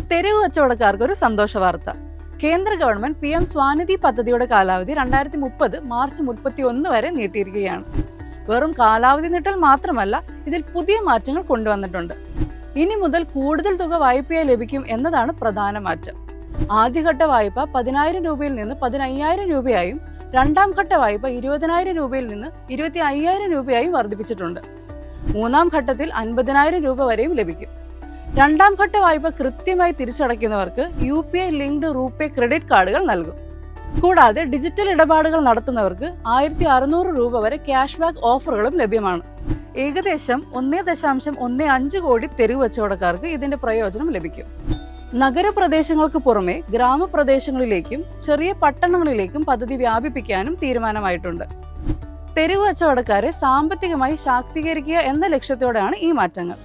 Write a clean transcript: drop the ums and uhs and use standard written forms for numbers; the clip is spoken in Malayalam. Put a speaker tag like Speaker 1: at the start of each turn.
Speaker 1: തെരുവ് കച്ചവടക്കാർക്ക് ഒരു സന്തോഷ വാർത്ത. കേന്ദ്ര ഗവൺമെന്റ് PM സ്വാനിധി പദ്ധതിയുടെ കാലാവധി 2030 മാർച്ച് 31 വരെ നീട്ടിയിരിക്കുകയാണ്. വെറും കാലാവധി നീട്ടൽ മാത്രമല്ല, ഇതിൽ പുതിയ മാറ്റങ്ങൾ കൊണ്ടുവന്നിട്ടുണ്ട്. ഇനി മുതൽ കൂടുതൽ തുക വായ്പയായി ലഭിക്കും എന്നതാണ് പ്രധാന മാറ്റം. ആദ്യഘട്ട വായ്പ 10,000 രൂപയിൽ നിന്ന് 15,000 രൂപയായും രണ്ടാം ഘട്ട വായ്പ 20,000 രൂപയിൽ നിന്ന് 25,000 രൂപയായും വർദ്ധിപ്പിച്ചിട്ടുണ്ട്. മൂന്നാം ഘട്ടത്തിൽ 50,000 രൂപ വരെയും ലഭിക്കും. രണ്ടാം ഘട്ട വായ്പ കൃത്യമായി തിരിച്ചടയ്ക്കുന്നവർക്ക് UPI ലിങ്ക്ഡ് റൂപേ ക്രെഡിറ്റ് കാർഡുകൾ നൽകും. കൂടാതെ ഡിജിറ്റൽ ഇടപാടുകൾ നടത്തുന്നവർക്ക് 1,600 രൂപ വരെ ക്യാഷ് ബാക്ക് ഓഫറുകളും ലഭ്യമാണ്. ഏകദേശം 1.15 കോടി തെരുവ് കച്ചവടക്കാർക്ക് ഇതിന്റെ പ്രയോജനം ലഭിക്കും. നഗരപ്രദേശങ്ങൾക്ക് പുറമെ ഗ്രാമപ്രദേശങ്ങളിലേക്കും ചെറിയ പട്ടണങ്ങളിലേക്കും പദ്ധതി വ്യാപിപ്പിക്കാനും തീരുമാനമായിട്ടുണ്ട്. തെരുവ് കച്ചവടക്കാരെ സാമ്പത്തികമായി ശാക്തീകരിക്കുക എന്ന ലക്ഷ്യത്തോടെയാണ് ഈ മാറ്റങ്ങൾ.